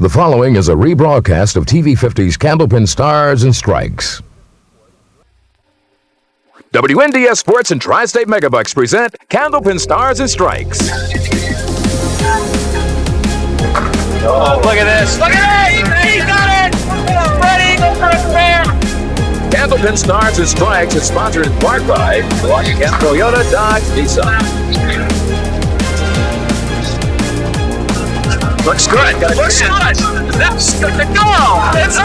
The following is a rebroadcast of TV50's Candlepin Stars and Strikes. WNDS Sports and Tri-State Megabucks present Candlepin Stars and Strikes. Oh, look at this. Look at it! He got it! Ready for a fair! Candlepin Stars and Strikes is sponsored in part by Milwaukee Kent Toyota Dodge Nissan. Looks good. Looks good. That's good to go. It's a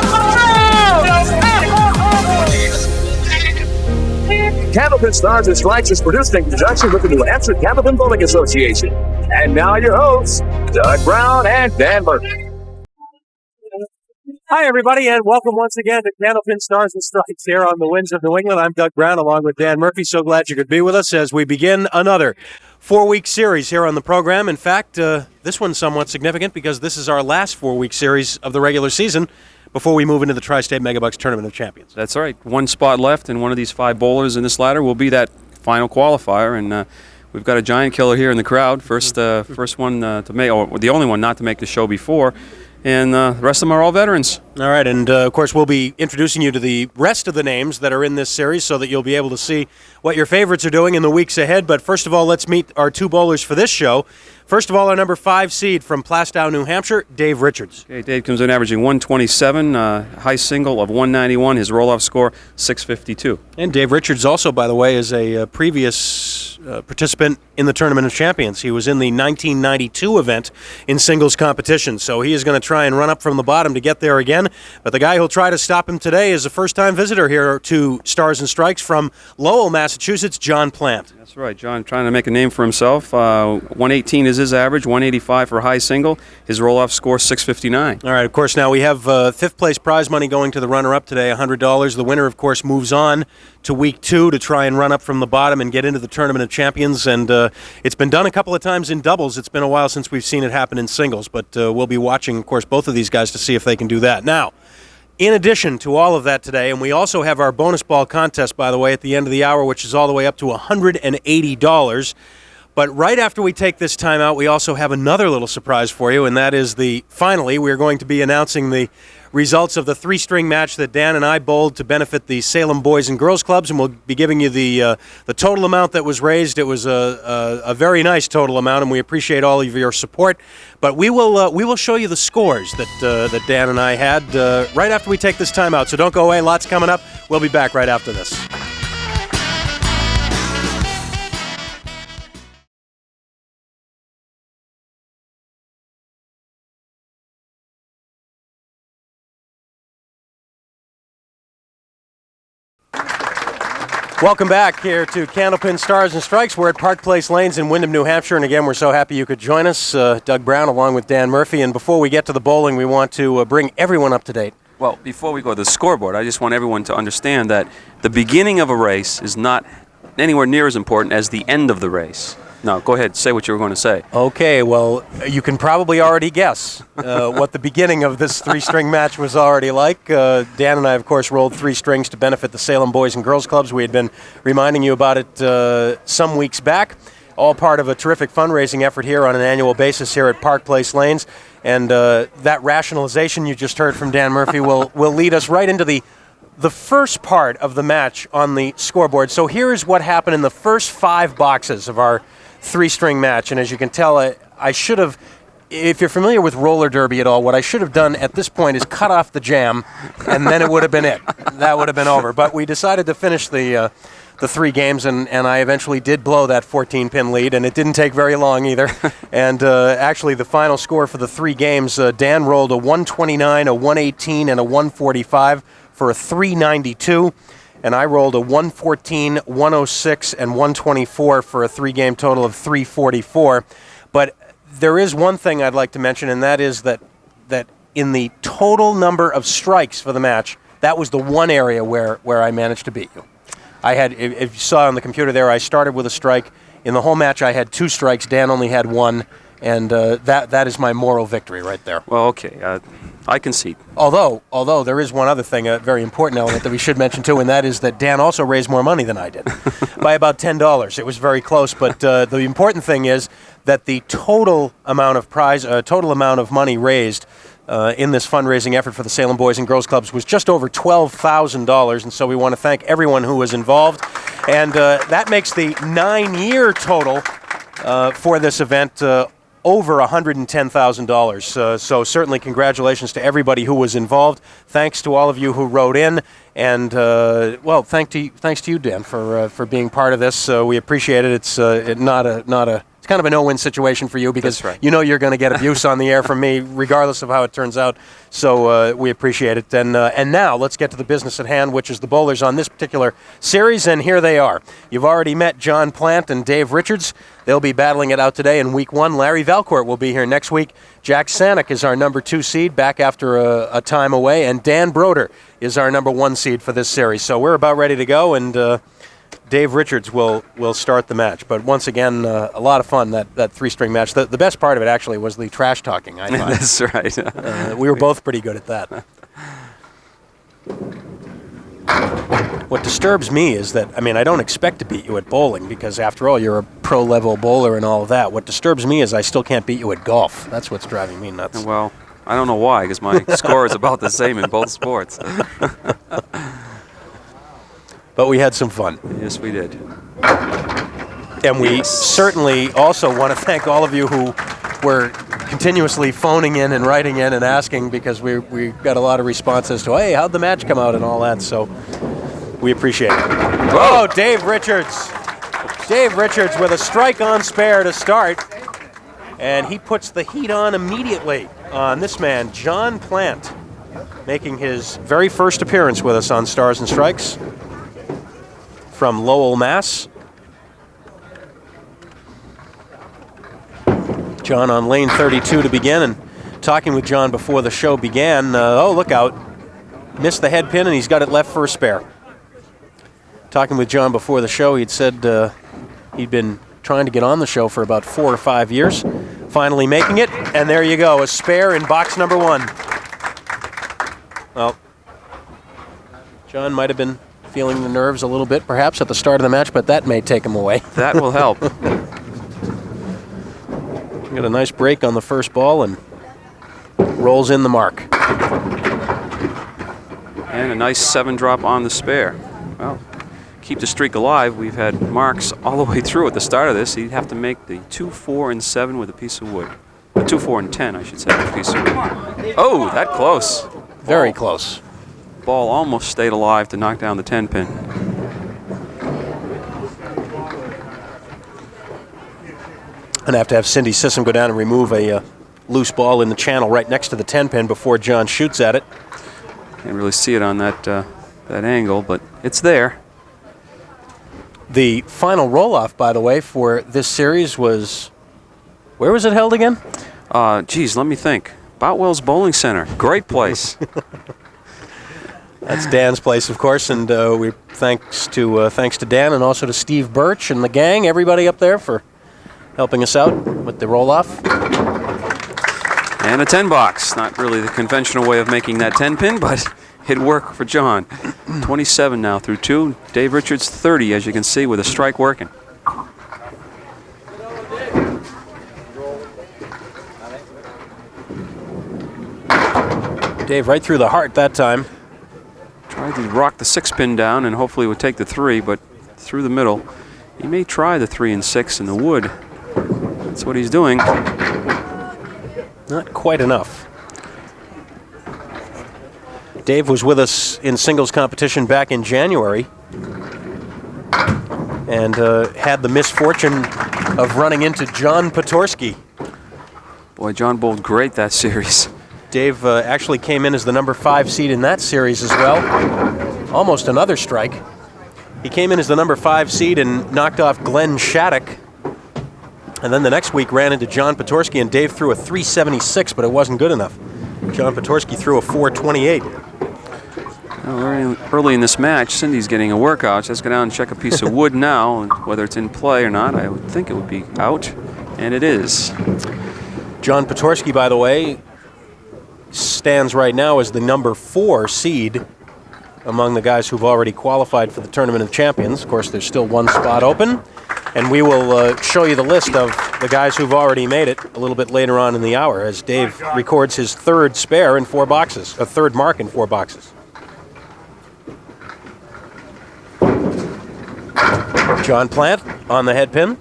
Candlepin Stars and Strikes is produced in conjunction with the New Hampshire Candlepin Bowling Association. And now your hosts, Doug Brown and Dan Murphy. Hi, everybody, and welcome once again to Candlepin Stars and Strikes here on the Winds of New England. I'm Doug Brown, along with Dan Murphy. So glad you could be with us as we begin another 4-week series here on the program. In fact, this one's somewhat significant because this is our last 4-week series of the regular season before we move into the Tri-State Megabucks Tournament of Champions. That's right. One spot left, and one of these 5 bowlers in this ladder will be that final qualifier. And we've got a giant killer here in the crowd. First one to make, or the only one not to make the show before. And the rest of them are all veterans. All right, and of course we'll be introducing you to the rest of the names that are in this series so that you'll be able to see what your favorites are doing in the weeks ahead. But first of all, let's meet our 2 bowlers for this show. First of all, our number 5 seed from Plastow, New Hampshire, Dave Richards. Okay, Dave comes in averaging 127, high single of 191, his roll-off score 652. And Dave Richards also, by the way, is a previous participant in the Tournament of Champions. He was in the 1992 event in singles competition, so he is going to try and run up from the bottom to get there again. But the guy who'll try to stop him today is a first-time visitor here to Stars and Strikes from Lowell, Massachusetts, John Plante. That's right, John trying to make a name for himself. 118 is his average, 185 for high single. His roll-off score 659. All right, of course, now we have 5th place prize money going to the runner-up today, $100. The winner, of course, moves on to week 2 to try and run up from the bottom and get into the Tournament of Champions. And it's been done a couple of times in doubles. It's been a while since we've seen it happen in singles, but we'll be watching, of course, both of these guys to see if they can do that. Now, in addition to all of that today, and we also have our bonus ball contest, by the way, at the end of the hour, which is all the way up to $180. But right after we take this time out, we also have another little surprise for you, and that is finally, we're going to be announcing the results of the 3-string match that Dan and I bowled to benefit the Salem Boys and Girls Clubs, and we'll be giving you the total amount that was raised. It was a very nice total amount, and we appreciate all of your support. But we will show you the scores that Dan and I had right after we take this time out. So don't go away. Lots coming up. We'll be back right after this. Welcome back here to Candlepin Stars and Strikes. We're at Park Place Lanes in Windham, New Hampshire, and again, we're so happy you could join us. Doug Brown along with Dan Murphy, and before we get to the bowling, we want to bring everyone up to date. Well, before we go to the scoreboard, I just want everyone to understand that the beginning of a race is not anywhere near as important as the end of the race. No, go ahead. Say what you were going to say. Okay, well, you can probably already guess what the beginning of this 3-string match was already like. Dan and I, of course, rolled 3 strings to benefit the Salem Boys and Girls Clubs. We had been reminding you about it some weeks back. All part of a terrific fundraising effort here on an annual basis here at Park Place Lanes. And that rationalization you just heard from Dan Murphy will lead us right into the first part of the match on the scoreboard. So here is what happened in the first 5 boxes of our 3-string match, and as you can tell, I should have, if you're familiar with roller derby at all, what I should have done at this point is cut off the jam, and then it would have been it. That would have been over. But we decided to finish the 3 games, and I eventually did blow that 14-pin lead, and it didn't take very long either. And actually, the final score for the 3 games, Dan rolled a 129, a 118, and a 145 for a 392. And I rolled a 114, 106, and 124 for a 3-game total of 344. But there is one thing I'd like to mention, and that is that in the total number of strikes for the match, that was the one area where I managed to beat you. I had, if you saw on the computer there, I started with a strike. In the whole match, I had 2 strikes. Dan only had 1. And that is my moral victory right there. Well, okay. I concede. Although there is one other thing, a very important element that we should mention too, and that is that Dan also raised more money than I did by about $10. It was very close, but the important thing is that the total amount of money raised in this fundraising effort for the Salem Boys and Girls Clubs was just over $12,000, and so we want to thank everyone who was involved. And that makes the 9-year total for this event over $110,000. So certainly congratulations to everybody who was involved. Thanks to all of you who wrote in. And, well, thanks to you, Dan, for being part of this. We appreciate it. It's it's kind of a no-win situation for you because you know you're going to get abuse on the air from me regardless of how it turns out. So we appreciate it. And now let's get to the business at hand, which is the bowlers on this particular series, and here they are. You've already met John Plante and Dave Richards. They'll be battling it out today in Week 1. Larry Valcourt will be here next week. Jack Sanick is our number 2 seed, back after a time away, and Dan Broder is our number 1 seed for this series. So we're about ready to go, and Dave Richards will start the match. But once again, a lot of fun, that 3-string match. The best part of it, actually, was the trash talking, I thought. That's right. We were both pretty good at that. What disturbs me is that, I mean, I don't expect to beat you at bowling because, after all, you're a pro-level bowler and all of that. What disturbs me is I still can't beat you at golf. That's what's driving me nuts. Well, I don't know why, because my score is about the same in both sports. But we had some fun. Yes, we did. And we certainly also want to thank all of you who were continuously phoning in and writing in and asking, because we got a lot of responses to, hey, how'd the match come out and all that. So we appreciate it. Oh, Dave Richards. Dave Richards with a strike on spare to start. And he puts the heat on immediately on this man, John Plante, making his very first appearance with us on Stars and Strikes from Lowell, Mass. John on lane 32 to begin, and talking with John before the show began. Oh, look out. Missed the head pin, and he's got it left for a spare. Talking with John before the show, he'd said he'd been trying to get on the show for about 4 or 5 years. Finally making it, and there you go, a spare in box number 1. Well, John might have been feeling the nerves a little bit, perhaps, at the start of the match, but that may take him away. That will help. Got a nice break on the first ball and rolls in the mark. And a nice 7-drop on the spare. Well, keep the streak alive. We've had marks all the way through at the start of this. He'd have to make the 2, 4, and 7 with a piece of wood. 2, 4, and 10, I should say, with a piece of wood. Oh, that close. Very close. Ball almost stayed alive to knock down the 10-pin. And have to have Cindy Sissom go down and remove a loose ball in the channel right next to the 10-pin before John shoots at it. Can't really see it on that angle, but it's there. The final roll-off, by the way, for this series was... Where was it held again? Geez, let me think. Boutwell's Bowling Center. Great place. That's Dan's place, of course, and we thanks to Dan and also to Steve Birch and the gang, everybody up there, for helping us out with the roll-off. And a 10 box. Not really the conventional way of making that 10-pin, but it worked for John. 27 now through 2. Dave Richards 30, as you can see, with a strike working. Dave right through the heart that time. Tried to rock the 6-pin down and hopefully would take the 3, but through the middle. He may try the 3 and 6 in the wood. That's what he's doing. Not quite enough. Dave was with us in singles competition back in January and had the misfortune of running into John Patorsky. Boy, John bowled great that series. Dave actually came in as the number 5 seed in that series as well. Almost another strike. He came in as the number 5 seed and knocked off Glenn Shattuck. And then the next week ran into John Patorsky, and Dave threw a 376, but it wasn't good enough. John Patorsky threw a 428. Well, early in this match, Cindy's getting a workout. Let's go down and check a piece of wood now, and whether it's in play or not. I would think it would be out, and it is. John Patorsky, by the way, stands right now as the number 4 seed among the guys who've already qualified for the Tournament of Champions. Of course, there's still one spot open. And we will show you the list of the guys who've already made it a little bit later on in the hour as Dave records his third spare in 4 boxes, a third mark in 4 boxes. John Plante on the head pin.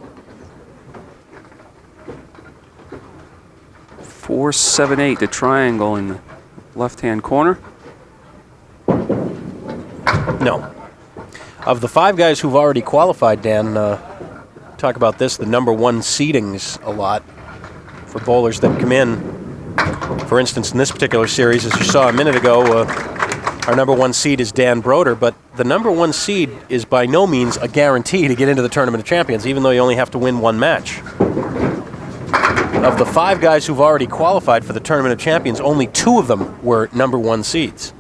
4-7-8, the triangle in the left-hand corner. No. Of the 5 guys who've already qualified, Dan, talk about this, the number 1 seedings a lot for bowlers that come in. For instance, in this particular series, as you saw a minute ago, our number 1 seed is Dan Broder, but the number 1 seed is by no means a guarantee to get into the Tournament of Champions, even though you only have to win 1 match. Of the 5 guys who've already qualified for the Tournament of Champions, only 2 of them were number 1 seeds.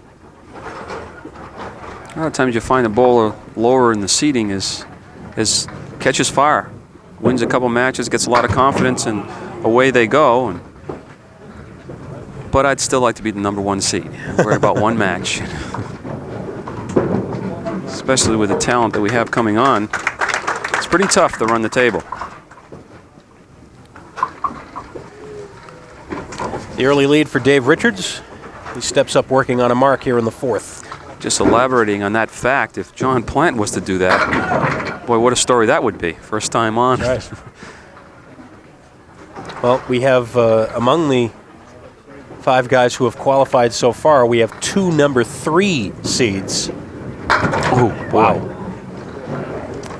A lot of times you find a bowler lower in the seeding is catches fire, wins a couple matches, gets a lot of confidence, and away they go. But I'd still like to be the number 1 seed. Worry about 1 match. Especially with the talent that we have coming on. It's pretty tough to run the table. The early lead for Dave Richards. He steps up working on a mark here in the 4th. Just elaborating on that fact, if John Plante was to do that, boy, what a story that would be. First time on. Right. Well, we have among the 5 guys who have qualified so far, we have 2 number 3 seeds. Oh, wow.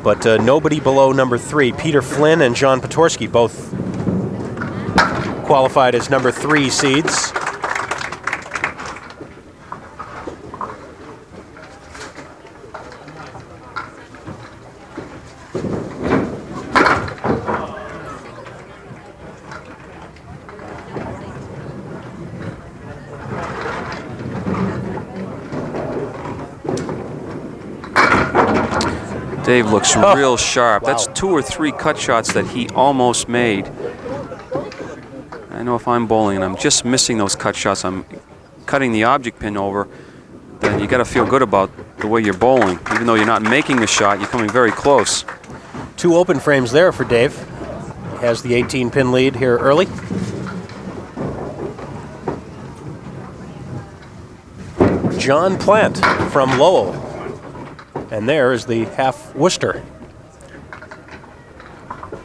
But nobody below number 3. Peter Flynn and John Patorsky both qualified as number 3 seeds. Dave looks real sharp. Wow. That's 2 or 3 cut shots that he almost made. I know if I'm bowling and I'm just missing those cut shots, I'm cutting the object pin over, then you got to feel good about the way you're bowling. Even though you're not making the shot, you're coming very close. 2 open frames there for Dave. He has the 18-pin lead here early. John Plante from Lowell. And there is the half Worcester.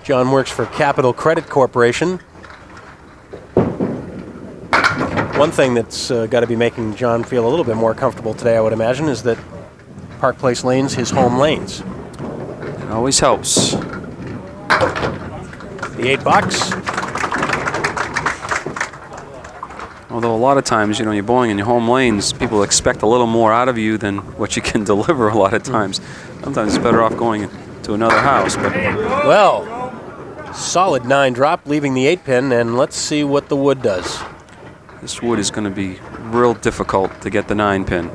John works for Capital Credit Corporation. One thing that's got to be making John feel a little bit more comfortable today, I would imagine, is that Park Place lanes, his home lanes. It always helps. The 8 box. Although a lot of times, you know, you're bowling in your home lanes, people expect a little more out of you than what you can deliver a lot of times. Sometimes it's better off going to another house. But Well, solid 9 drop, leaving the 8-pin, and let's see what the wood does. this wood is going to be real difficult to get the 9-pin.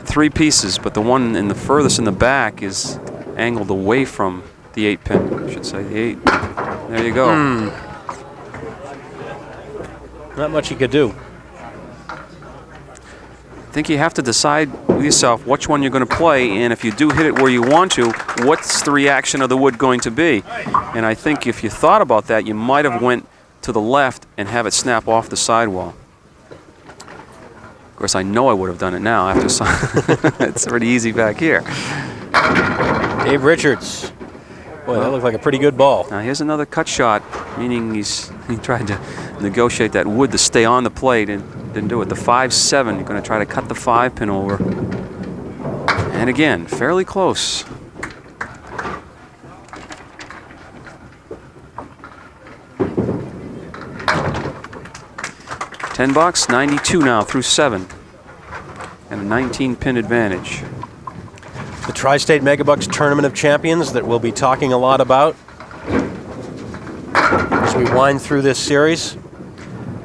3 pieces, but the one in the furthest in the back is angled away from the 8-pin. I should say the 8. There you go. Not much he could do. I think you have to decide with yourself which one you're going to play, and if you do hit it where you want to, what's the reaction of the wood going to be? And I think if you thought about that, you might have went to the left and have it snap off the sidewall. Of course, I know I would have done it now after it's pretty easy back here. Dave Richards. Boy, that looked like a pretty good ball. Now here's another cut shot, meaning he tried to negotiate that wood to stay on the plate and didn't do it. The 5-7, you're going to try to cut the 5-pin over. And again, fairly close. $10, 92 now through 7. And a 19-pin advantage. The Tri-State Megabucks Tournament of Champions that we'll be talking a lot about as we wind through this series.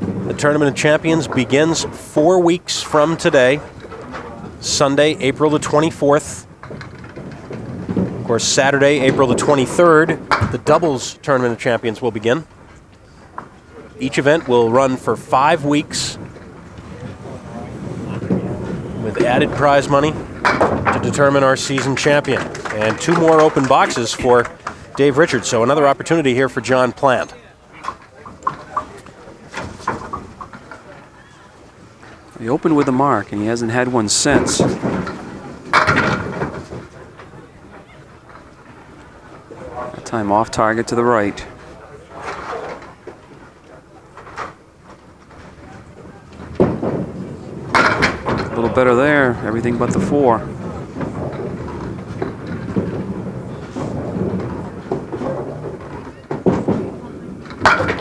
The Tournament of Champions begins 4 weeks from today, Sunday, April the 24th. Of course, Saturday, April the 23rd, the Doubles Tournament of Champions will begin. Each event will run for 5 weeks with added prize money to determine our season champion. And 2 more open boxes for Dave Richards. So another opportunity here for John Plante. He opened with a mark, and he hasn't had one since. That time off target to the right. A little better there, everything but the 4.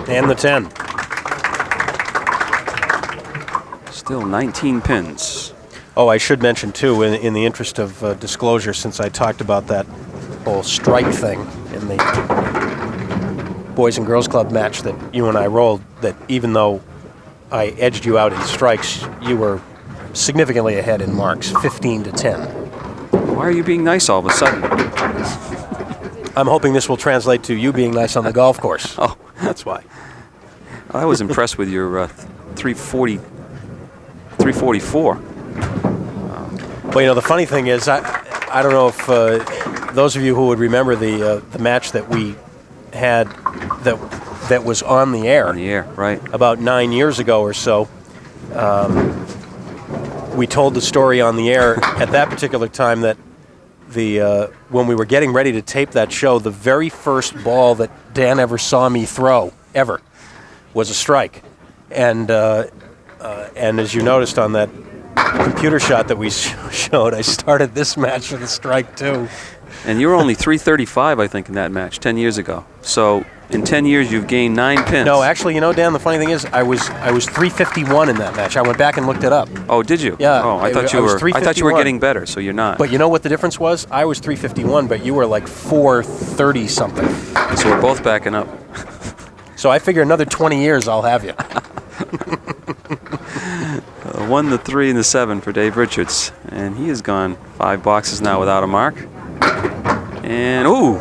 And the 10. Still 19 pins. Oh, I should mention, too, in the interest of disclosure, since I talked about that whole strike thing in the Boys and Girls Club match that you and I rolled, that even though I edged you out in strikes, you were significantly ahead in marks, 15 to 10. Why are you being nice all of a sudden? I'm hoping this will translate to you being nice on the golf course. Oh, That's why. I was impressed with your 344. Well, you know, the funny thing is, I don't know if those of you who would remember the match that we had that was on the air. On the air, right. About 9 years ago or so. We told the story on the air at that particular time that when we were getting ready to tape that show, the very first ball that Dan ever saw me throw, ever, was a strike. And as you noticed on that computer shot that we showed, I started this match with a strike, too. And you were only 335, I think, in that match 10 years ago. So in 10 years, you've gained 9 pins. No, actually, you know, Dan, the funny thing is, I was 351 in that match. I went back and looked it up. Oh, did you? Yeah. Oh, I thought you were getting better, so you're not. But you know what the difference was? I was 351, but you were like 430 something. So we're both backing up. So I figure another 20 years I'll have you. 1, the 3, and the 7 for Dave Richards. And he has gone 5 boxes now without a mark. And, ooh!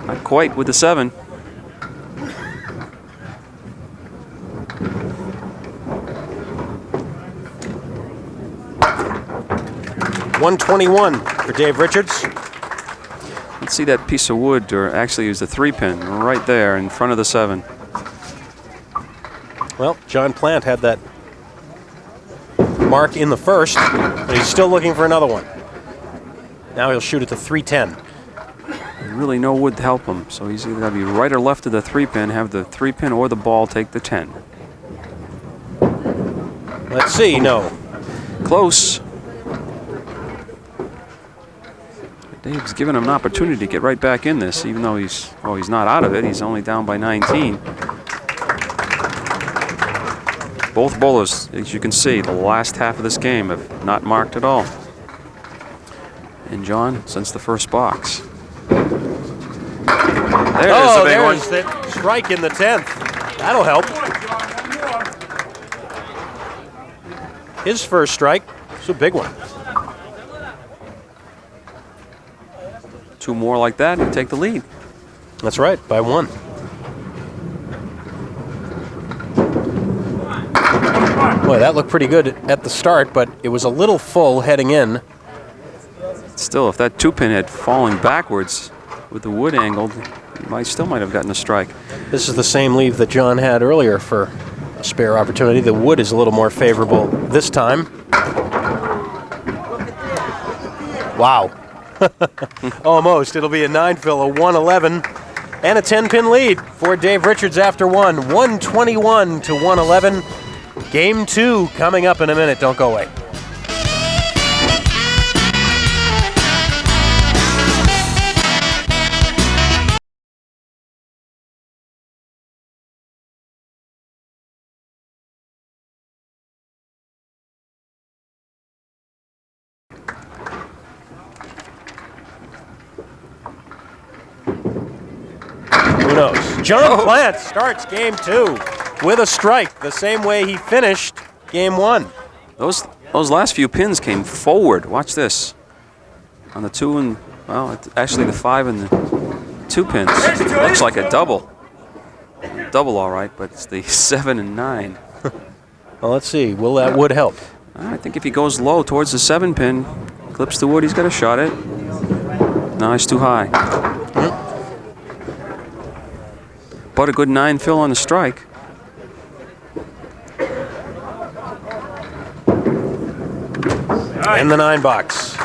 Not quite with the 7. $121 for Dave Richards. Let's see that piece of wood, or actually it was a 3-pin right there in front of the 7. Well, John Plante had that mark in the first, but he's still looking for another one. Now he'll shoot at the 310. Really no wood to help him, so he's either got to be right or left of the 3-pin, have the 3-pin or the ball take the 10. Let's see, no. Close. Dave's given him an opportunity to get right back in this, even though he's not out of it. He's only down by 19. Both bowlers, as you can see, the last half of this game have not marked at all. And John, since the first box. There's a big one. There's the strike in the 10th. That'll help. His first strike. It's a big one. 2 more like that and take the lead. That's right, by 1. Boy, that looked pretty good at the start, but it was a little full heading in. Still, if that 2-pin had fallen backwards with the wood angled, he still might have gotten a strike. This is the same leave that John had earlier for a spare opportunity. The wood is a little more favorable this time. Wow. Almost. It'll be a 9-fill, a 111, and a 10-pin lead for Dave Richards after 1. 121 to 111. Game 2 coming up in a minute. Don't go away. Who knows? John Plante starts game 2 with a strike, the same way he finished game 1. Those last few pins came forward. Watch this. On the 2 and, well, actually the 5 and the 2 pins. Looks like a double. Double, all right, but it's the 7 and 9. Well, let's see. Will that wood help? I think if he goes low towards the 7-pin, clips the wood, he's got a shot at it. No, it's too high. But a good 9 fill on the strike. In the 9 box.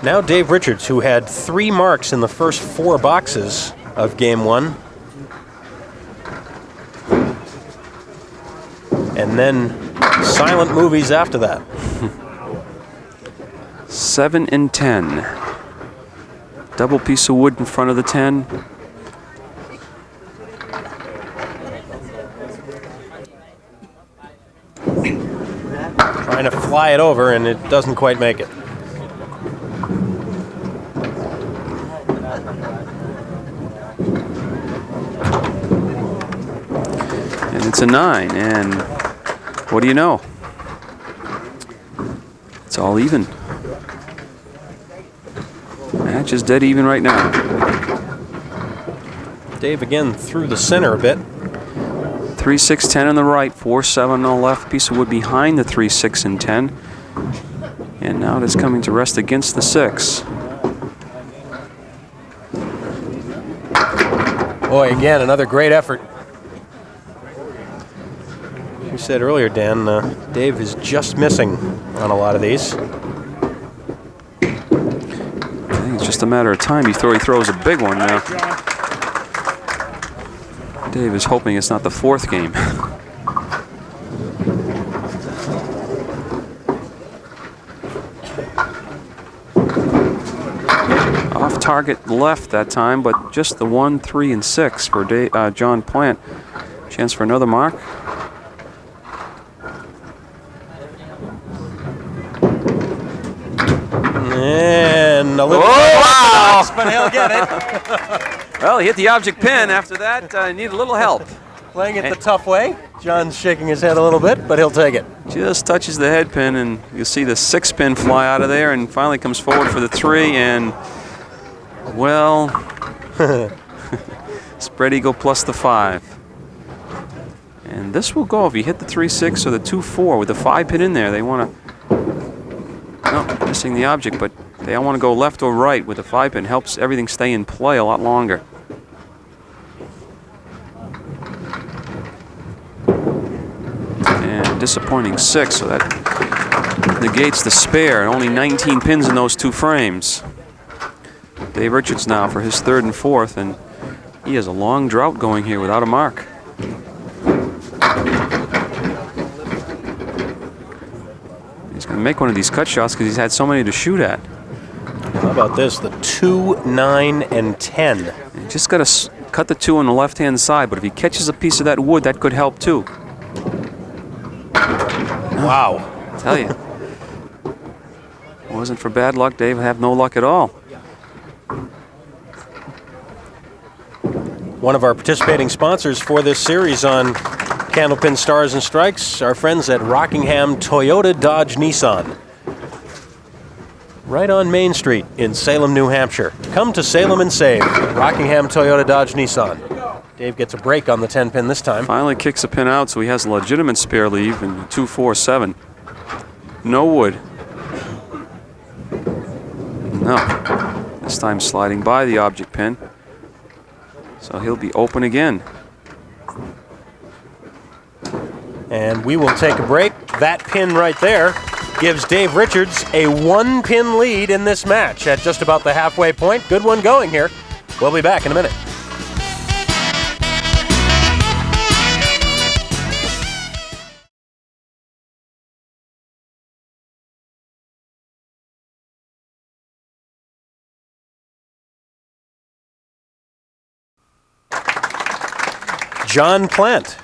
Now Dave Richards, who had 3 marks in the first 4 boxes of Game 1. And then silent movies after that. 7 and 10. Double piece of wood in front of the 10. Trying to fly it over, and it doesn't quite make it. And it's a 9, and what do you know? It's all even. Match is dead even right now. Dave again through the center a bit. 3, 6, 10 on the right, 4, 7 on the left. Piece of wood behind the 3, 6, and 10. And now it is coming to rest against the 6. Boy, again, another great effort. You said earlier, Dan, Dave is just missing on a lot of these. I think it's just a matter of time he throws a big one now. Dave is hoping it's not the 4th game. Off target left that time, but just the 1, 3, and 6 for John Plante. Chance for another mark. And a little wow! but he'll get it. Well, he hit the object pin. After that, need a little help. Playing it the tough way. John's shaking his head a little bit, but he'll take it. Just touches the head pin, and you'll see the 6 pin fly out of there, and finally comes forward for the 3, and, well, spread eagle plus the 5. And this will go if you hit the 3, 6 or the 2, 4 with the 5 pin in there. They want to, no, missing the object, but they don't want to go left or right with the 5 pin. Helps everything stay in play a lot longer. And disappointing 6, so that negates the spare. Only 19 pins in those 2 frames. Dave Richards now for his 3rd and 4th, and he has a long drought going here without a mark. He's going to make one of these cut shots because he's had so many to shoot at. How about this? The 2, 9, and 10. You just got to cut the 2 on the left-hand side, but if he catches a piece of that wood, that could help too. Wow. I tell you. Wasn't for bad luck, Dave would have no luck at all. One of our participating sponsors for this series on Candlepin Stars and Strikes, our friends at Rockingham Toyota Dodge Nissan. Right on Main Street in Salem, New Hampshire. Come to Salem and save. Rockingham Toyota Dodge Nissan. Dave gets a break on the 10 pin this time. Finally kicks a pin out, so he has a legitimate spare leave in 2, 4, 7. No wood. No. This time sliding by the object pin. So he'll be open again. And we will take a break. That pin right there gives Dave Richards a 1-pin lead in this match at just about the halfway point. Good one going here. We'll be back in a minute. John Plante.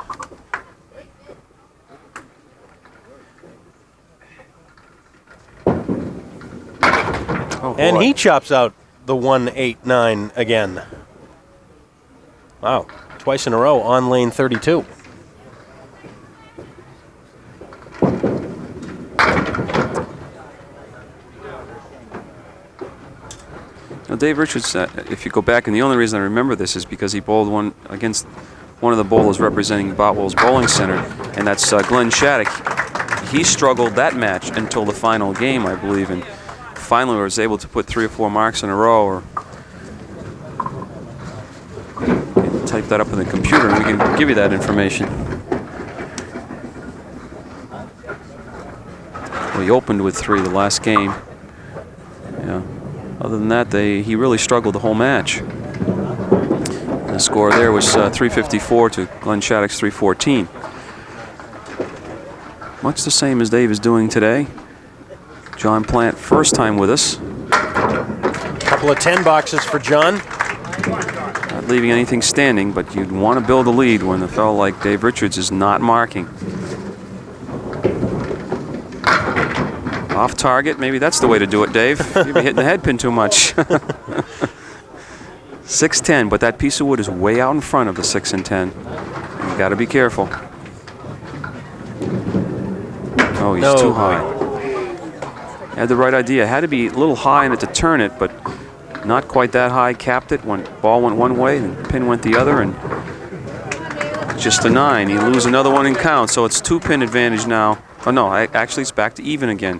Oh, and he chops out the 1, 8, 9 again. Wow, twice in a row on lane 32. Now, Dave Richards, if you go back, and the only reason I remember this is because he bowled one against one of the bowlers representing Botwell's Bowling Center, and that's Glenn Shattuck. he struggled that match until the final game, I believe, and finally was able to put 3 or 4 marks in a row, or type that up in the computer and we can give you that information. Well, he opened with 3 the last game. Yeah. Other than that, he really struggled the whole match. And the score there was 354 to Glenn Shattuck's 314. Much the same as Dave is doing today. John Plante, first time with us. Couple of 10 boxes for John. Not leaving anything standing, but you'd want to build a lead when a fellow like Dave Richards is not marking. Off target, maybe that's the way to do it, Dave. You'd be hitting the head pin too much. 6-10, but that piece of wood is way out in front of the 6 and 10. You got to be careful. Oh, he's too high. Had the right idea. Had to be a little high in it to turn it, but not quite that high. Capped it. Ball went one way, and the pin went the other, and just a 9. You lose another one in count, so it's 2-pin advantage now. Oh no, actually it's back to even again.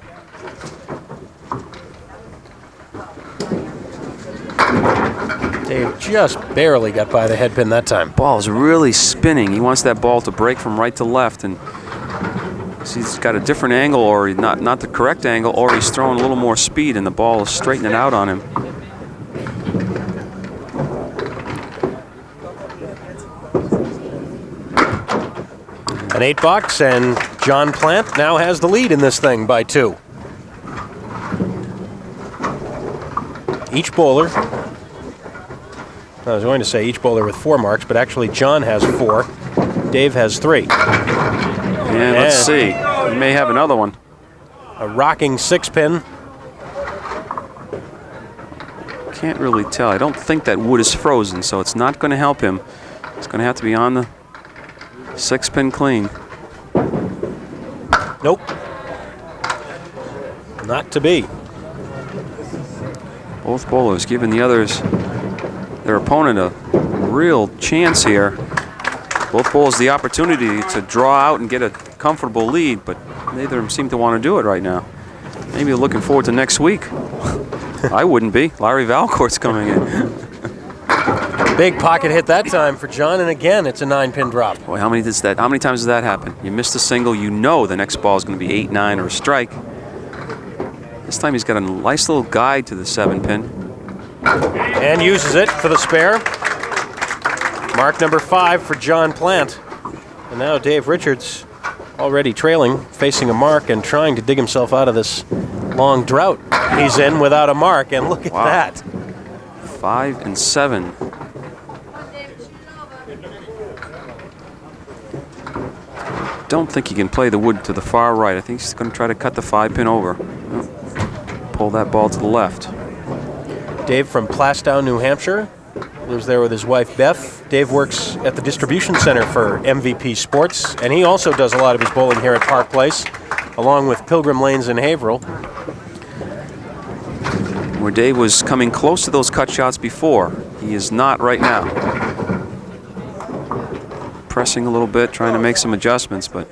Dave just barely got by the head pin that time. Ball is really spinning. He wants that ball to break from right to left, and he's got a different angle, or not the correct angle, or he's throwing a little more speed, and the ball is straightening out on him. An 8 box, and John Plante now has the lead in this thing by 2. Each bowler, I was going to say each bowler with 4 marks, but actually John has 4. Dave has 3. And let's see. We may have another one. A rocking 6-pin. Can't really tell. I don't think that wood is frozen, so it's not going to help him. It's going to have to be on the 6-pin clean. Nope. Not to be. Both bowlers giving their opponent a real chance here. Both bowlers the opportunity to draw out and get a comfortable lead, but neither of them seem to want to do it right now. Maybe you're looking forward to next week. I wouldn't be. Larry Valcourt's coming in. Big pocket hit that time for John, and again, it's a 9-pin drop. Boy, how many times does that happen? You missed a single, you know the next ball is going to be 8, 9, or a strike. This time he's got a nice little guide to the 7-pin. And uses it for the spare. Mark number 5 for John Plante. And now Dave Richards, already trailing, facing a mark and trying to dig himself out of this long drought he's in without a mark. And look at that. 5 and 7. Don't think he can play the wood to the far right. I think he's going to try to cut the 5-pin over. Pull that ball to the left. Dave from Plastow, New Hampshire. Lives there with his wife, Beth. Dave works at the distribution center for MVP Sports, and he also does a lot of his bowling here at Park Place, along with Pilgrim Lanes in Haverhill. Where Dave was coming close to those cut shots before, he is not right now. Pressing a little bit, trying to make some adjustments, but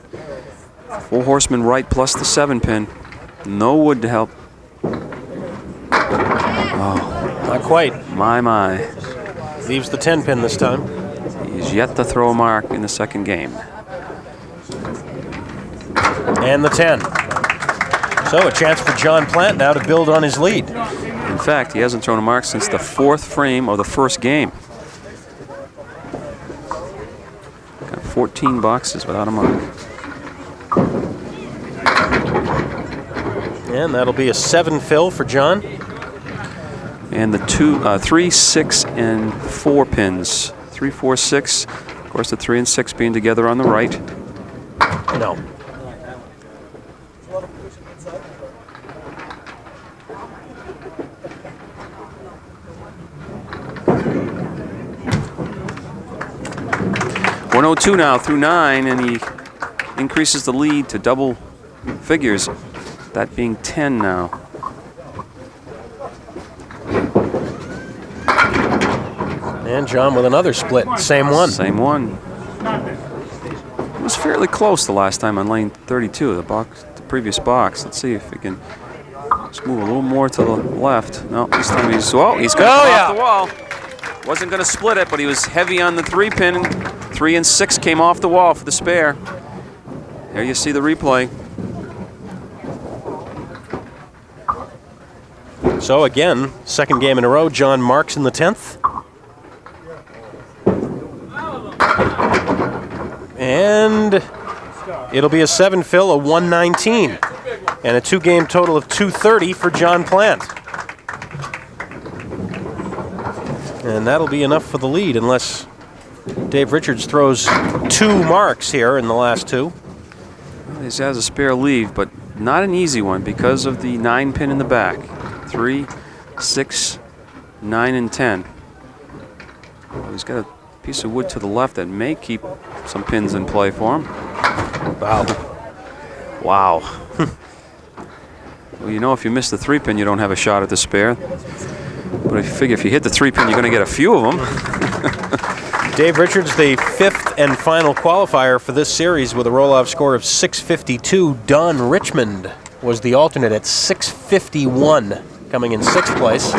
4 horsemen right plus the 7-pin. No wood to help. Oh, not quite. My. Leaves the 10-pin this time. He's yet to throw a mark in the second game. And the 10. So a chance for John Plante now to build on his lead. In fact, he hasn't thrown a mark since the 4th frame of the first game. Got 14 boxes without a mark. And that'll be a 7 fill for John. And the 3, 6, and 4 pins. 3, 4, 6. Of course, the 3 and 6 being together on the right. No. .102 now through 9, and he increases the lead to double figures. That being 10 now. And John with another split. Same one. Same one. was fairly close the last time on lane 32, the previous box. Let's see if we can just move a little more to the left. No, this time he's going to come off the wall. Wasn't going to split it, but he was heavy on the 3-pin. 3 and 6 came off the wall for the spare. There you see the replay. So again, second game in a row, John marks in the 10th. And it'll be a 7-fill, a 119, and a 2-game total of 230 for John Plante. And that'll be enough for the lead unless Dave Richards throws 2 marks here in the last 2. Well, he has a spare leave, but not an easy one because of the 9-pin in the back. 3, 6, 9, and 10. Well, he's got a piece of wood to the left that may keep some pins in play for him. Wow. Wow. Well, you know, if you miss the 3-pin, you don't have a shot at the spare. But I figure if you hit the 3-pin, you're going to get a few of them. Dave Richards, the 5th and final qualifier for this series with a roll-off score of 652. Don Richmond was the alternate at 651, coming in 6th place.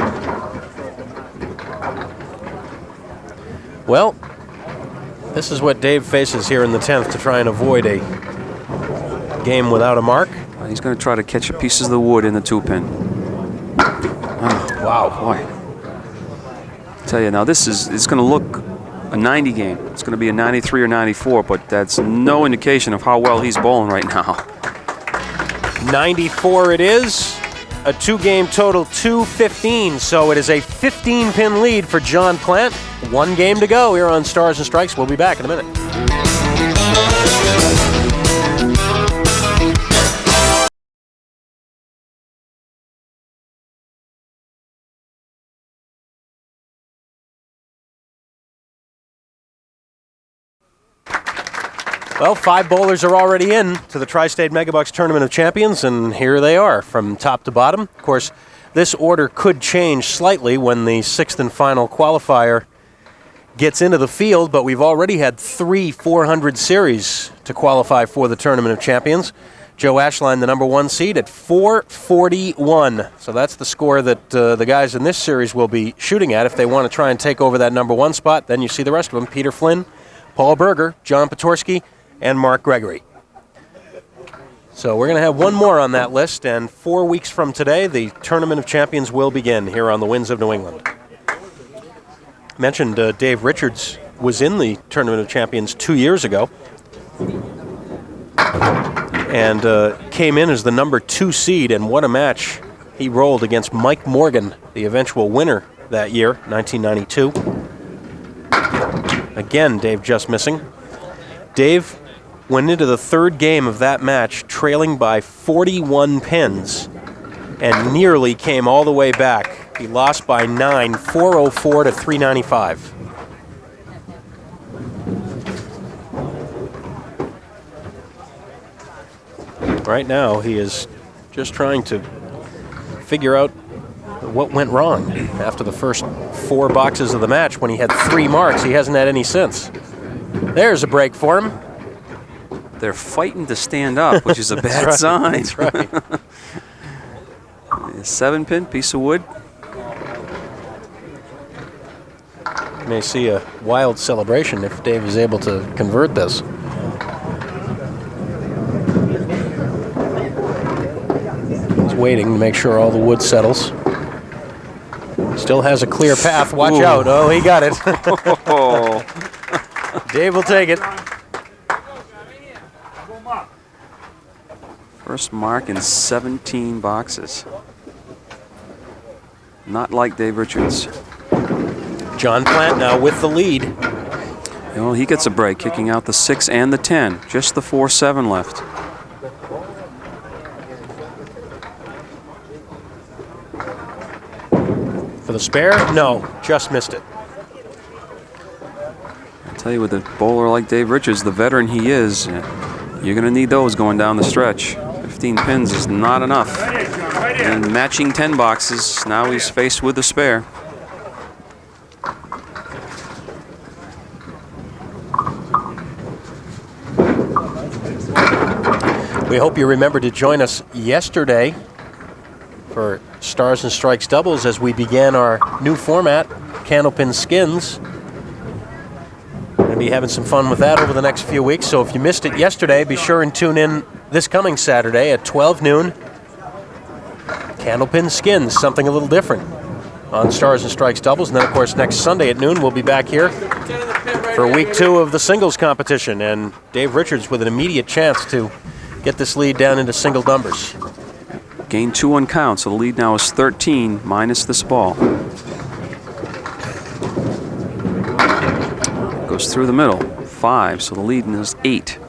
Well, this is what Dave faces here in the 10th to try and avoid a game without a mark. He's going to try to catch pieces of the wood in the 2-pin. Oh, wow, boy. I tell you now, it's going to look a 90 game. It's going to be a 93 or 94, but that's no indication of how well he's bowling right now. 94 it is. A 2-game total, 215. So it is a 15-pin lead for John Plante. 1 game to go here on Stars and Strikes. We'll be back in a minute. Well, 5 bowlers are already in to the Tri-State Megabucks Tournament of Champions, and here they are from top to bottom. Of course, this order could change slightly when the 6th and final qualifier gets into the field, but we've already had 3 400 series to qualify for the Tournament of Champions. Joe Ashline, the number 1 seed, at 441. So that's the score that the guys in this series will be shooting at if they want to try and take over that number 1 spot. Then you see the rest of them: Peter Flynn, Paul Berger, John Patorsky, and Mark Gregory. So we're going to have 1 more on that list, and 4 weeks from today, the Tournament of Champions will begin here on the Winds of New England. Mentioned Dave Richards was in the Tournament of Champions 2 years ago and came in as the number 2 seed, and what a match he rolled against Mike Morgan, the eventual winner that year, 1992. Again, Dave just missing. Dave went into the 3rd game of that match trailing by 41 pins and nearly came all the way back. He lost by 9, 404 to 395. Right now, he is just trying to figure out what went wrong after the first 4 boxes of the match. When he had 3 marks, he hasn't had any since. There's a break for him. They're fighting to stand up, which is a bad sign. That's right. 7-pin, piece of wood. You may see a wild celebration if Dave is able to convert this. He's waiting to make sure all the wood settles. Still has a clear path. Watch out. Oh, he got it. Dave will take it. First mark in 17 boxes. Not like Dave Richards. John Plante now with the lead. Well, he gets a break, kicking out the 6 and the 10. Just the 4-7 left. For the spare? No, just missed it. I'll tell you, with a bowler like Dave Richards, the veteran he is, you're going to need those going down the stretch. 15 pins is not enough. And matching 10 boxes, now he's faced with the spare. We hope you remember to join us yesterday for Stars and Strikes doubles as we began our new format, Candlepin Skins. Going to be having some fun with that over the next few weeks. So if you missed it yesterday, be sure and tune in this coming Saturday at 12 noon. Candlepin Skins, something a little different on Stars and Strikes doubles. And then, of course, next Sunday at noon, we'll be back here for week 2 of the singles competition. And Dave Richards with an immediate chance to get this lead down into single numbers. Gain 2 on count, so the lead now is 13 minus this ball. Goes through the middle, 5, so the lead is 8.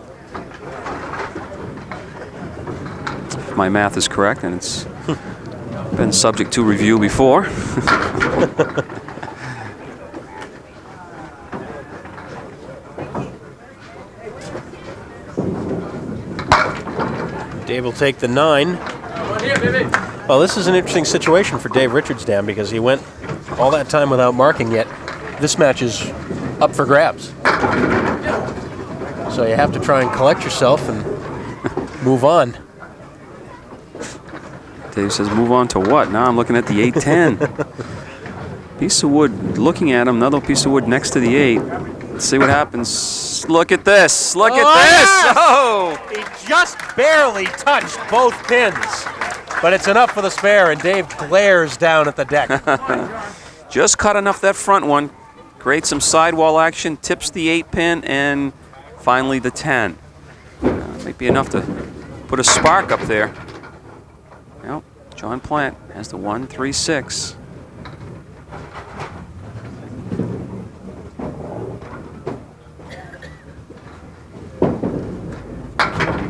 If my math is correct, and it's been subject to review before. Dave will take the 9. Well, this is an interesting situation for Dave Richards, Dan, because he went all that time without marking yet. This match is up for grabs. So you have to try and collect yourself and move on. Dave says, move on to what? Now I'm looking at the 8-10. Piece of wood, looking at him, another piece of wood next to the 8. Let's see what happens. Look at this. Look at this. Oh! He just barely touched both pins. But it's enough for the spare, and Dave glares down at the deck. Just cut enough that front one. Creates some sidewall action, tips the 8-pin, and finally the 10. Might be enough to put a spark up there. Well, John Plante has the 1-3-6.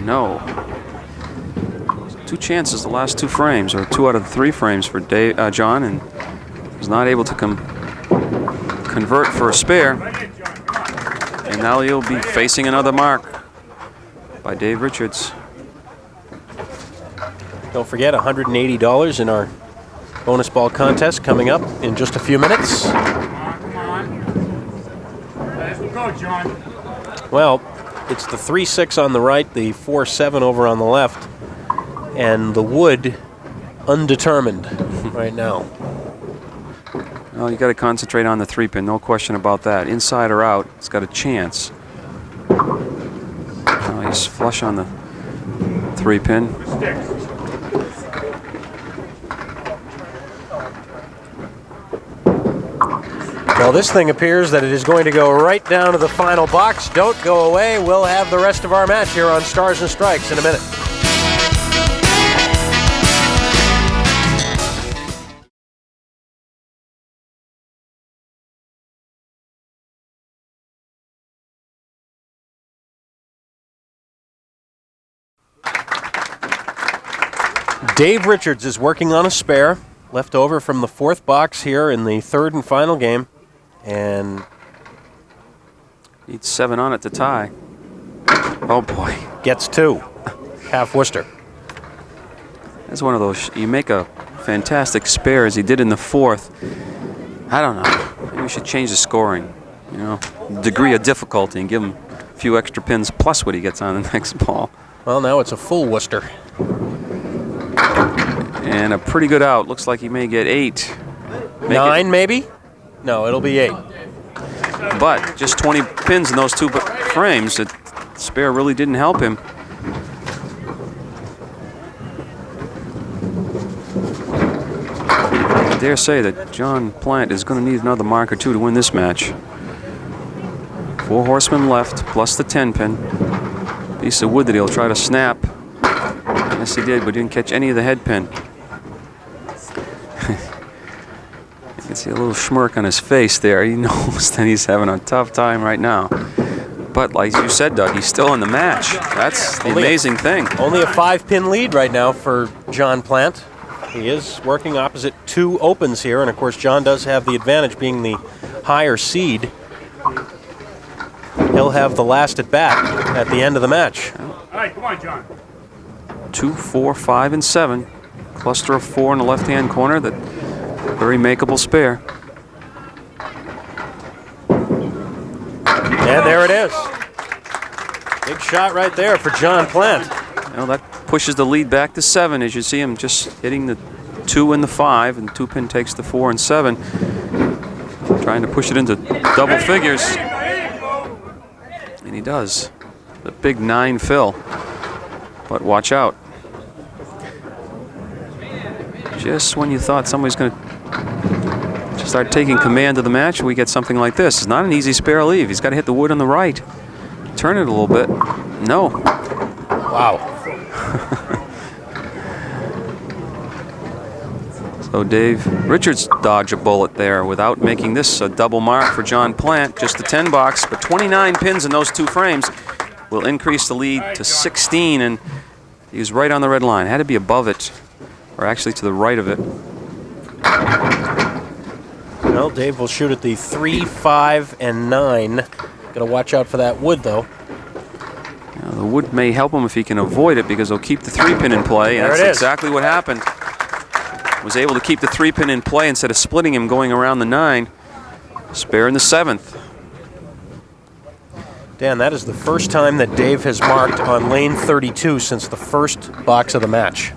No. 2 chances the last 2 frames, or 2 out of the 3 frames for John, and was not able to convert for a spare. And now he'll be facing another mark by Dave Richards. Don't forget, $180 in our bonus ball contest coming up in just a few minutes. Come on. Let's go, John. Well, it's the 3-6 on the right, the 4-7 over on the left, and the wood undetermined right now. Well, you got to concentrate on the 3-pin, no question about that. Inside or out, it's got a chance. Oh, he's flush on the 3-pin. Well, this thing appears that it is going to go right down to the final box. Don't go away. We'll have the rest of our match here on Stars and Strikes in a minute. Dave Richards is working on a spare left over from the 4th box here in the 3rd and final game. And needs 7 on it to tie. Oh boy. Gets 2. Half Worcester. That's one of those, you make a fantastic spare as he did in the 4th. I don't know. Maybe we should change the scoring. You know, degree of difficulty and give him a few extra pins plus what he gets on the next ball. Well, now it's a full Worcester. And a pretty good out. Looks like he may get 8. 9 maybe? No, it'll be 8. But just 20 pins in those 2 frames. The spare really didn't help him. I dare say that John Plante is going to need another mark or 2 to win this match. 4 horsemen left, plus the 10-pin. Piece of wood that he'll try to snap. Yes, he did, but didn't catch any of the head pin. You can see a little smirk on his face there. He knows that he's having a tough time right now. But like you said, Doug, he's still in the match. That's the amazing thing. Only a 5-pin lead right now for John Plante. He is working opposite 2 opens here, and of course John does have the advantage being the higher seed. He'll have the last at bat at the end of the match. All right, come on, John. 2, 4, 5, and 7. Cluster of 4 in the left-hand corner. That very makeable spare. And there it is. Big shot right there for John Plante. Well, that pushes the lead back to 7 as you see him just hitting the 2 and the 5, and 2-pin takes the 4 and 7. Trying to push it into double figures. And he does. The big 9 fill. But watch out. Just when you thought somebody's going to start taking command of the match, we get something like this. It's not an easy spare leave. He's got to hit the wood on the right. Turn it a little bit. No. Wow. So Dave Richards dodged a bullet there without making this a double mark for John Plante. Just the 10 box, but 29 pins in those 2 frames will increase the lead to 16, and he was right on the red line. Had to be above it, or actually to the right of it. Well, Dave will shoot at the 3, 5, and 9. Got to watch out for that wood, though. Now, the wood may help him if he can avoid it because he'll keep the 3-pin in play, and that's exactly what happened. Was able to keep the 3-pin in play instead of splitting him going around the 9. Spare in the 7th. Dan, that is the first time that Dave has marked on lane 32 since the first box of the match.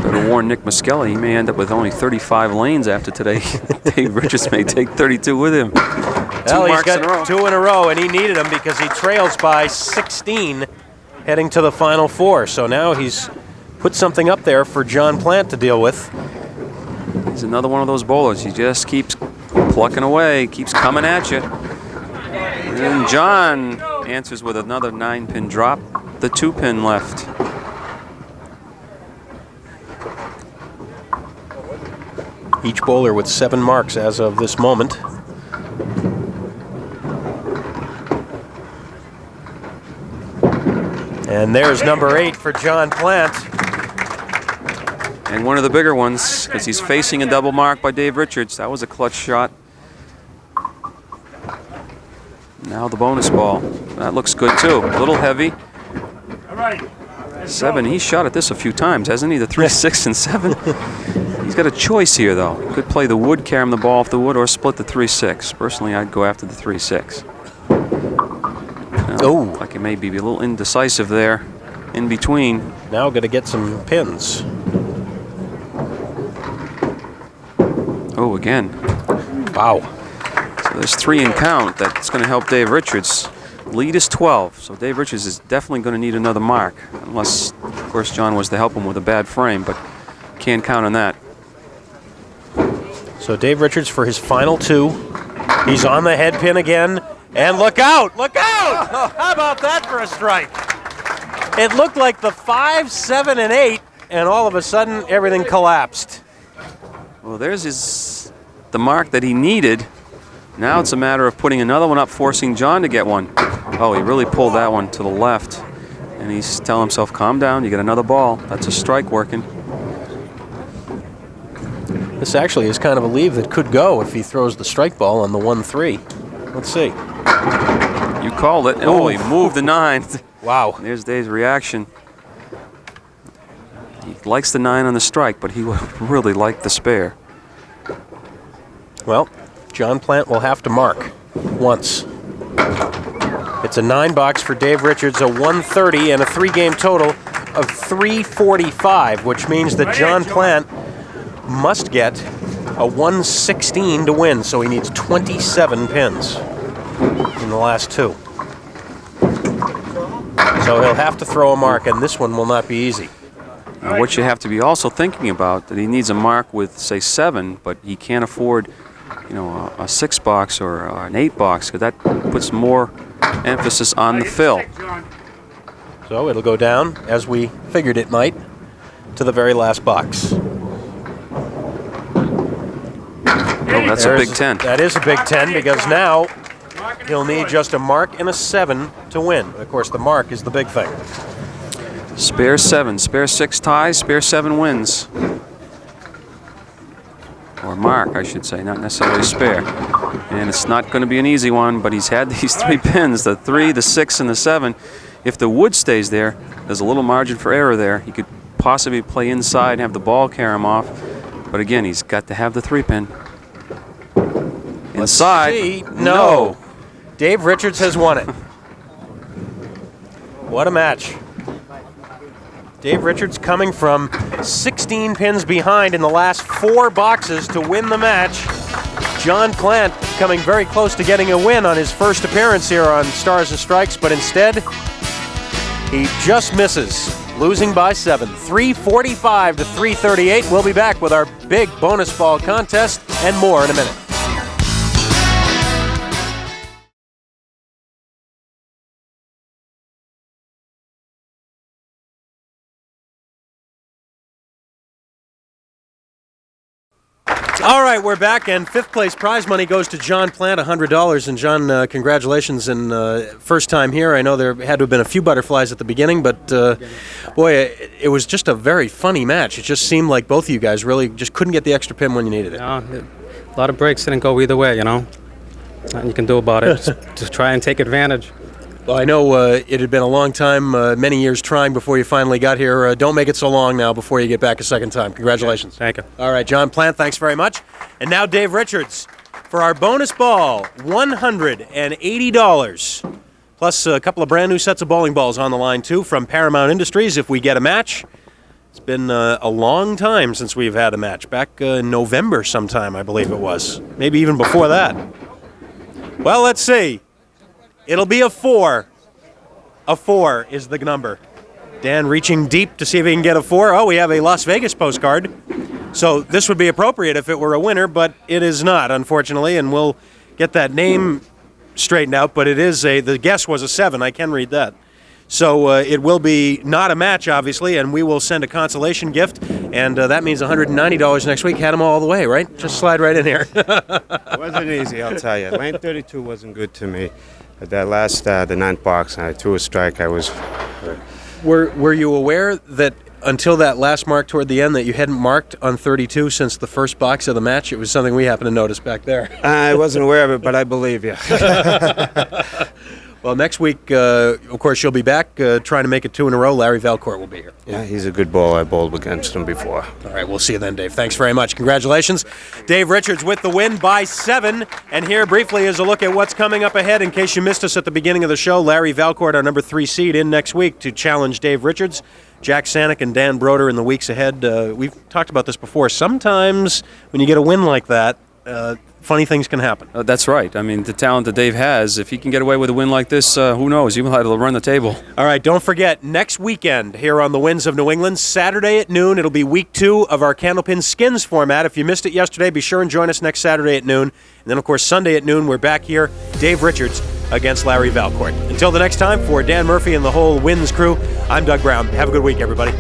Better warn Nick Muskelly, he may end up with only 35 lanes after today. Dave Richards may take 32 with him. Well, he's got 2 in a row, and he needed them because he trails by 16 heading to the final 4. So now he's put something up there for John Plante to deal with. He's another one of those bowlers. He just keeps plucking away, keeps coming at you. And John answers with another 9-pin drop. The 2-pin left. Each bowler with 7 marks as of this moment. And there's number 8 for John Plante. And one of the bigger ones, because he's facing a double mark by Dave Richards. That was a clutch shot. Now the bonus ball. That looks good too. A little heavy. 7, he's shot at this a few times, hasn't he? The 3, 6, and 7. He's got a choice here, though. Could play the wood, carry him the ball off the wood, or split the 3, 6. Personally, I'd go after the 3, 6. Oh, like it may be a little indecisive there in between. Now got to get some pins. Oh, again. Wow. So there's 3 in count. That's going to help Dave Richards. Lead is 12, so Dave Richards is definitely going to need another mark, unless, of course, John was to help him with a bad frame, but can't count on that. So Dave Richards for his final 2. He's on the head pin again. And look out! Look out! How about that for a strike? It looked like the 5, 7, and 8, and all of a sudden everything collapsed. Well, there's the mark that he needed. Now it's a matter of putting another one up, forcing John to get one. Oh, he really pulled that one to the left. And he's telling himself, calm down, you get another ball. That's a strike working. This actually is kind of a leave that could go if he throws the strike ball on the 1-3. Let's see. You called it. Oh, he moved the 9. Wow. There's Dave's reaction. He likes the 9 on the strike, but he would really like the spare. Well, John Plante will have to mark once. It's a 9 box for Dave Richards, a 130, and a 3-game total of 345, which means that John Plante must get a 116 to win, so he needs 27 pins in the last 2. So he'll have to throw a mark, and this one will not be easy. Now, what you have to be also thinking about, that he needs a mark with, say, 7, but he can't afford, you know, a 6 box or an 8 box, because that puts more emphasis on the fill. So it'll go down, as we figured it might, to the very last box. Oh, that's a big 10. That is a big 10, because now he'll need just a mark and a 7 to win. Of course, the mark is the big thing. Spare 7, spare 6 ties, spare 7 wins. Or mark, I should say, not necessarily spare. And it's not going to be an easy one, but he's had these 3 pins, the 3, the 6, and the 7. If the wood stays there, there's a little margin for error there. He could possibly play inside and have the ball carry him off. But again, he's got to have the 3-pin. Inside, no. Dave Richards has won it. What a match. Dave Richards coming from 16 pins behind in the last 4 boxes to win the match. John Plante coming very close to getting a win on his first appearance here on Stars and Strikes, but instead he just misses, losing by 7. 345 to 338. We'll be back with our big bonus ball contest and more in a minute. All right, we're back, and 5th place prize money goes to John Plante, $100. And John, congratulations, and first time here. I know there had to have been a few butterflies at the beginning, but boy, it was just a very funny match. It just seemed like both of you guys really just couldn't get the extra pin when you needed it. A lot of breaks didn't go either way, Nothing you can do about it. Just try and take advantage. Well, I know it had been a long time, many years trying before you finally got here. Don't make it so long now before you get back a second time. Congratulations. Thank you. All right, John Plante, thanks very much. And now Dave Richards for our bonus ball, $180. Plus a couple of brand new sets of bowling balls on the line, too, from Paramount Industries if we get a match. It's been a long time since we've had a match. Back in November sometime, I believe it was. Maybe even before that. Well, let's see. It'll be a 4. A 4 is the number. Dan reaching deep to see if he can get a 4. Oh, we have a Las Vegas postcard. So this would be appropriate if it were a winner, but it is not, unfortunately, and we'll get that name straightened out, but it is the guess was a 7. I can read that. So it will be not a match, obviously, and we will send a consolation gift, and that means $190 next week. Had them all the way, right? Just slide right in here. It wasn't easy, I'll tell you. Lane 32 wasn't good to me. That last, the 9th box, I threw a strike. I was. Were you aware that until that last mark toward the end that you hadn't marked on 32 since the first box of the match? It was something we happened to notice back there. I wasn't aware of it, but I believe you. Well, next week, of course, you'll be back trying to make it 2 in a row. Larry Valcourt will be here. Yeah, he's a good bowler. I bowled against him before. All right, we'll see you then, Dave. Thanks very much. Congratulations. Dave Richards with the win by 7. And here briefly is a look at what's coming up ahead. In case you missed us at the beginning of the show, Larry Valcourt, our number 3 seed, in next week to challenge Dave Richards. Jack Sanick and Dan Broder in the weeks ahead. We've talked about this before. Sometimes when you get a win like that, funny things can happen. That's right. I mean, the talent that Dave has, if he can get away with a win like this, who knows? He will have to run the table. All right, don't forget, next weekend here on the Winds of New England, Saturday at noon, it'll be week 2 of our Candlepin Skins format. If you missed it yesterday, be sure and join us next Saturday at noon. And then, of course, Sunday at noon, we're back here, Dave Richards against Larry Valcourt. Until the next time, for Dan Murphy and the whole Winds crew, I'm Doug Brown. Have a good week, everybody.